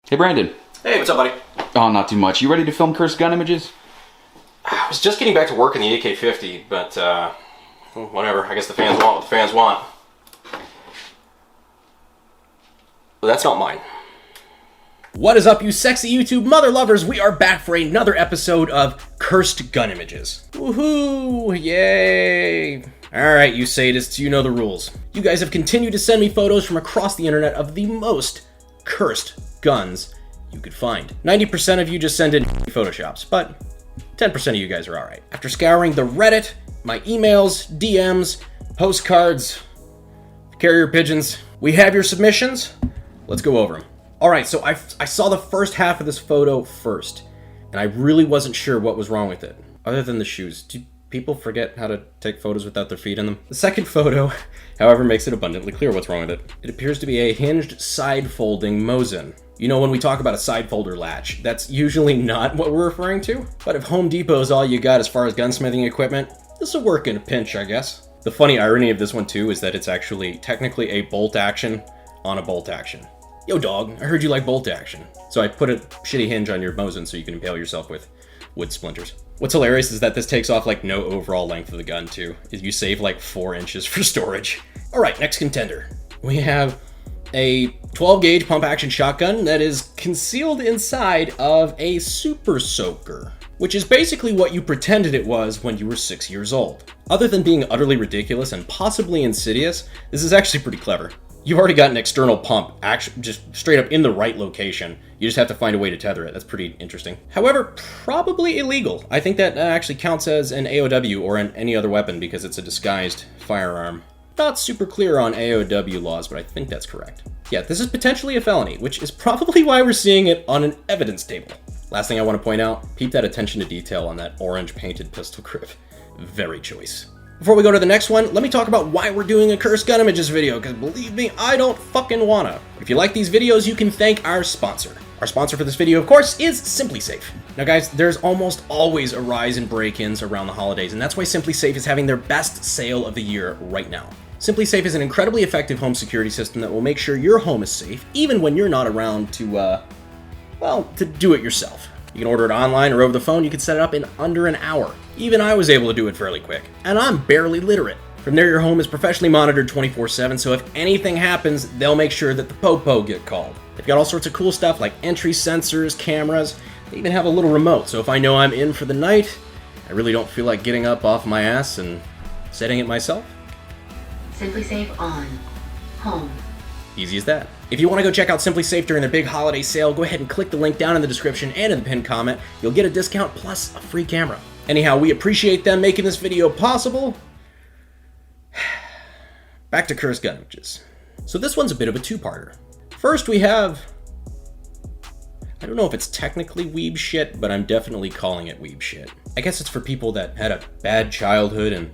Hey, Brandon. Hey, what's up, buddy? Oh, not too much. You ready to film cursed gun images? I was just getting back to work in the AK-50, but, whatever. I guess the fans want what the fans want. But that's not mine. What is up, you sexy YouTube mother lovers? We are back for another episode of Cursed Gun Images. Woohoo! Yay! Alright, you sadists, you know the rules. You guys have continued to send me photos from across the internet of the most cursed guns you could find. 90% of you just send in photoshops, but 10% of you guys are alright. After scouring the Reddit, my emails, DMs, postcards, carrier pigeons, we have your submissions. Let's go over them. Alright, so I saw the first half of this photo first, and I really wasn't sure what was wrong with it, other than the shoes. Do people forget how to take photos without their feet in them? The second photo, however, makes it abundantly clear what's wrong with it. It appears to be a hinged side-folding Mosin. You know, when we talk about a side-folder latch, that's usually not what we're referring to, but if Home Depot is all you got as far as gunsmithing equipment, this will work in a pinch, I guess. The funny irony of this one, too, is that it's actually technically a bolt action on a bolt action. Yo dog, I heard you like bolt action. So I put a shitty hinge on your Mosin so you can impale yourself with wood splinters. What's hilarious is that this takes off like no overall length of the gun too. You save like 4 inches for storage. Alright, next contender. We have a 12 gauge pump action shotgun that is concealed inside of a super soaker, which is basically what you pretended it was when you were 6 years old. Other than being utterly ridiculous and possibly insidious, this is actually pretty clever. You've already got an external pump, actually just straight up in the right location. You just have to find a way to tether it. That's pretty interesting. However, probably illegal. I think that actually counts as an AOW or any other weapon because it's a disguised firearm. Not super clear on AOW laws, but I think that's correct. Yeah, this is potentially a felony, which is probably why we're seeing it on an evidence table. Last thing I want to point out, peep that attention to detail on that orange painted pistol grip. Very choice. Before we go to the next one, let me talk about why we're doing a Cursed Gun Images video, because believe me, I don't fucking wanna. If you like these videos, you can thank our sponsor. Our sponsor for this video, of course, is SimpliSafe. Now guys, there's almost always a rise in break-ins around the holidays, and that's why SimpliSafe is having their best sale of the year right now. SimpliSafe is an incredibly effective home security system that will make sure your home is safe, even when you're not around to do it yourself. You can order it online or over the phone. You can set it up in under an hour. Even I was able to do it fairly quick. And I'm barely literate. From there, your home is professionally monitored 24/7, so if anything happens, they'll make sure that the popo get called. They've got all sorts of cool stuff like entry sensors, cameras. They even have a little remote, so if I know I'm in for the night, I really don't feel like getting up off my ass and setting it myself. SimpliSafe on. Home. Easy as that. If you want to go check out SimpliSafe during their big holiday sale, go ahead and click the link down in the description and in the pinned comment. You'll get a discount plus a free camera. Anyhow, we appreciate them making this video possible. Back to Cursed Gun Images. So this one's a bit of a two-parter. First we have, I don't know if it's technically Weeb Shit, but I'm definitely calling it Weeb Shit. I guess it's for people that had a bad childhood and,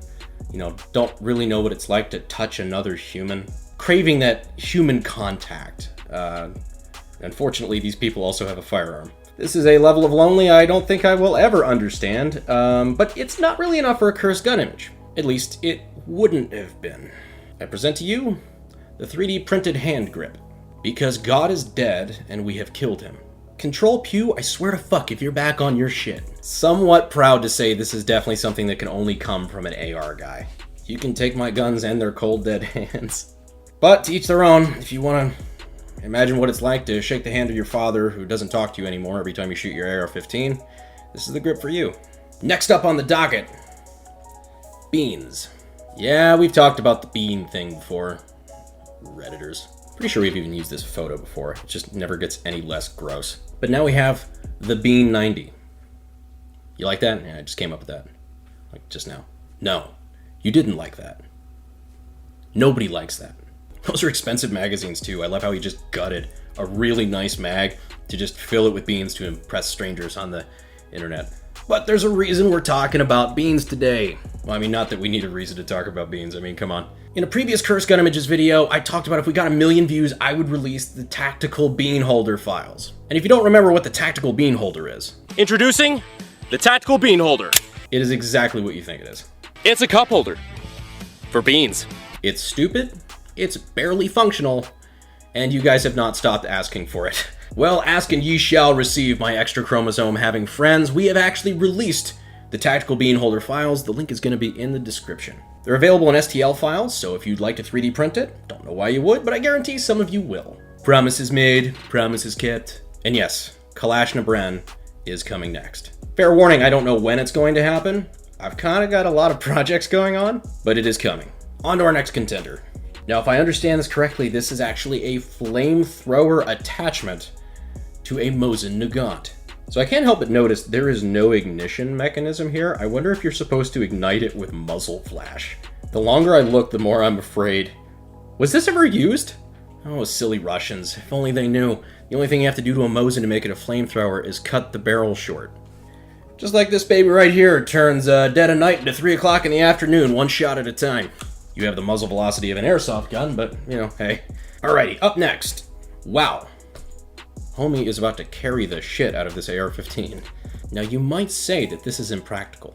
you know, don't really know what it's like to touch another human. Craving that human contact. Unfortunately, these people also have a firearm. This is a level of lonely I don't think I will ever understand, but it's not really enough for a cursed gun image. At least, it wouldn't have been. I present to you the 3D printed hand grip. Because God is dead, and we have killed him. Control Pew, I swear to fuck if you're back on your shit. Somewhat proud to say this is definitely something that can only come from an AR guy. You can take my guns and their cold dead hands. But to each their own. If you want to imagine what it's like to shake the hand of your father who doesn't talk to you anymore every time you shoot your AR-15, this is the grip for you. Next up on the docket, beans. Yeah, we've talked about the bean thing before. Redditors. Pretty sure we've even used this photo before. It just never gets any less gross. But now we have the Bean 90. You like that? Yeah, I just came up with that. Like just now. No, you didn't like that. Nobody likes that. Those are expensive magazines too. I love how he just gutted a really nice mag to just fill it with beans to impress strangers on the internet. But there's a reason we're talking about beans today. Well, I mean, not that we need a reason to talk about beans. I mean, come on. In a previous Cursed Gun Images video, I talked about if we got 1 million views, I would release the tactical bean holder files. And if you don't remember what the tactical bean holder is, introducing the tactical bean holder. It is exactly what you think it is. It's a cup holder for beans. It's stupid, it's barely functional, and you guys have not stopped asking for it. Well, ask and ye shall receive, my extra chromosome having friends. We have actually released the tactical bean holder files. The link is going to be in the description. They're available in STL files, so if you'd like to 3D print it, don't know why you would, but I guarantee some of you will. Promises made, promises kept. And yes, Kalashnikov is coming next. Fair warning, I don't know when it's going to happen. I've kind of got a lot of projects going on, but it is coming. On to our next contender. Now, if I understand this correctly, this is actually a Flamethrower Attachment to a Mosin Nagant. So I can't help but notice there is no ignition mechanism here. I wonder if you're supposed to ignite it with muzzle flash. The longer I look, the more I'm afraid. Was this ever used? Oh, silly Russians. If only they knew. The only thing you have to do to a Mosin to make it a flamethrower is cut the barrel short. Just like this baby right here turns dead of night into 3 o'clock in the afternoon, one shot at a time. You have the muzzle velocity of an airsoft gun, but, you know, hey. Alrighty, up next. Wow. Homie is about to carry the shit out of this AR-15. Now, you might say that this is impractical.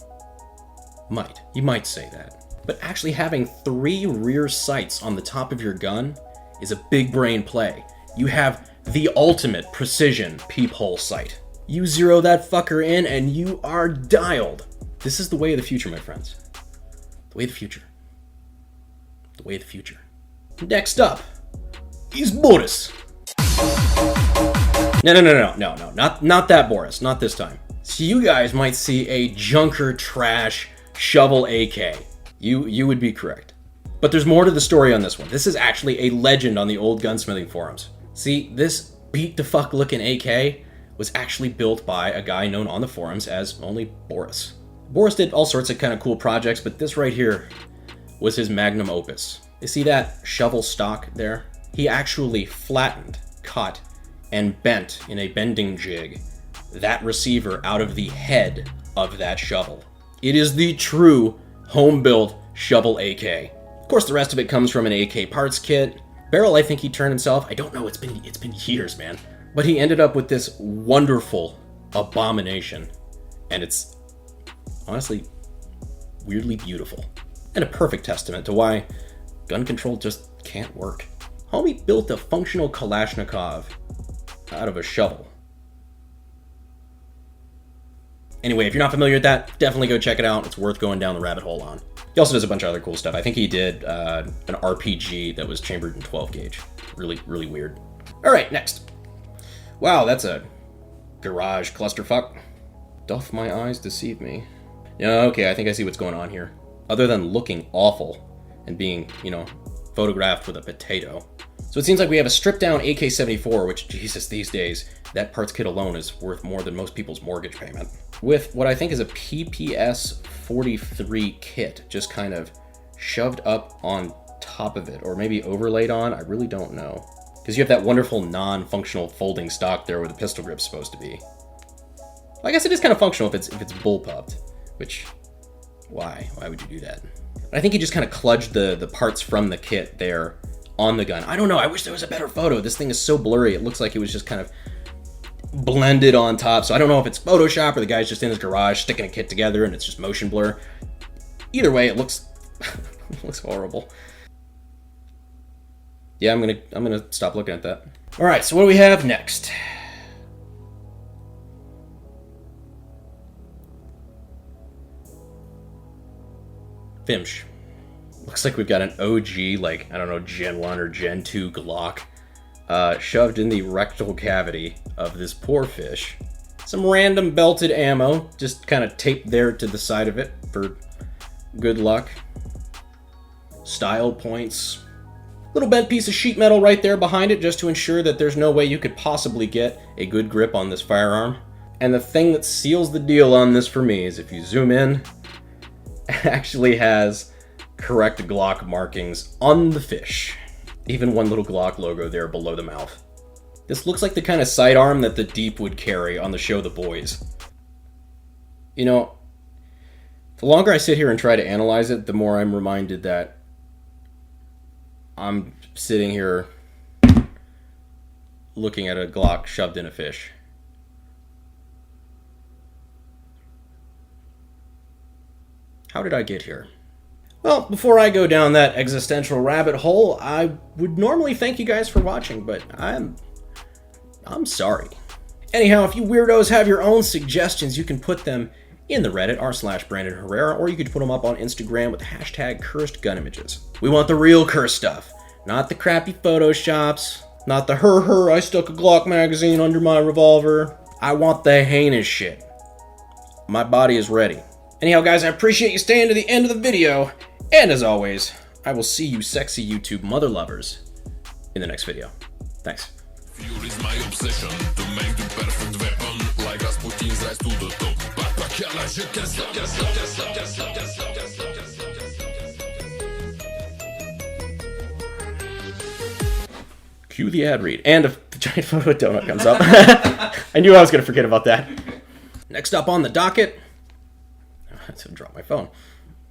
You might say that. But actually having 3 rear sights on the top of your gun is a big brain play. You have the ultimate precision peephole sight. You zero that fucker in and you are dialed. This is the way of the future, my friends. The way of the future. The way of the future. Next up is Boris. No, not that Boris, not this time. So you guys might see a junker trash shovel AK. You would be correct. But there's more to the story on this one. This is actually a legend on the old gunsmithing forums. See, this beat the fuck looking AK was actually built by a guy known on the forums as only Boris. Boris did all sorts of kind of cool projects, but this right here was his magnum opus. You see that shovel stock there? He actually flattened, cut, and bent in a bending jig that receiver out of the head of that shovel. It is the true home-built shovel AK. Of course, the rest of it comes from an AK parts kit. Barrel, I think he turned himself. I don't know, it's been years, man. But he ended up with this wonderful abomination. And it's honestly weirdly beautiful. And a perfect testament to why gun control just can't work. Homie built a functional Kalashnikov out of a shovel. Anyway, if you're not familiar with that, definitely go check it out. It's worth going down the rabbit hole on. He also does a bunch of other cool stuff. I think he did an RPG that was chambered in 12 gauge. Really, really weird. All right, next. Wow, that's a garage clusterfuck. Doth my eyes deceive me? Yeah, okay, I think I see what's going on here. Other than looking awful and being, photographed with a potato. So it seems like we have a stripped down AK-74, which, Jesus, these days, that parts kit alone is worth more than most people's mortgage payment. With what I think is a PPS-43 kit, just kind of shoved up on top of it, or maybe overlaid on, I really don't know. Because you have that wonderful non-functional folding stock there where the pistol grip's supposed to be. Well, I guess it is kind of functional if it's bullpupped, which, why? Why would you do that? I think he just kind of kludged the parts from the kit there on the gun. I don't know, I wish there was a better photo. This thing is so blurry, it looks like it was just kind of blended on top, so I don't know if it's Photoshop or the guy's just in his garage sticking a kit together and it's just motion blur. Either way, it looks it looks horrible. Yeah, I'm gonna stop looking at that. All right, so what do we have next? Finch. Looks like we've got an OG, like, I don't know, Gen 1 or Gen 2 Glock shoved in the rectal cavity of this poor fish. Some random belted ammo, just kind of taped there to the side of it for good luck. Style points. Little bent piece of sheet metal right there behind it just to ensure that there's no way you could possibly get a good grip on this firearm. And the thing that seals the deal on this for me is if you zoom in, it actually has correct Glock markings on the fish. Even one little Glock logo there below the mouth. This looks like the kind of sidearm that the Deep would carry on the show The Boys. You know, the longer I sit here and try to analyze it, the more I'm reminded that I'm sitting here looking at a Glock shoved in a fish. How did I get here? Well, before I go down that existential rabbit hole, I would normally thank you guys for watching, but I'm I'm sorry. Anyhow, if you weirdos have your own suggestions, you can put them in the Reddit r/Brandon Herrera, or you could put them up on Instagram with the hashtag cursed gun images. We want the real cursed stuff, not the crappy photoshops, not the I stuck a Glock magazine under my revolver. I want the heinous shit. My body is ready. Anyhow, guys, I appreciate you staying to the end of the video, and as always, I will see you sexy YouTube mother lovers in the next video. Thanks. Fuel is my obsession to make the perfect weapon, like Rasputin's rise to the top. Cue the ad read, and a giant photo of donut comes up. I knew I was going to forget about that. Next up on the docket, I had to drop my phone.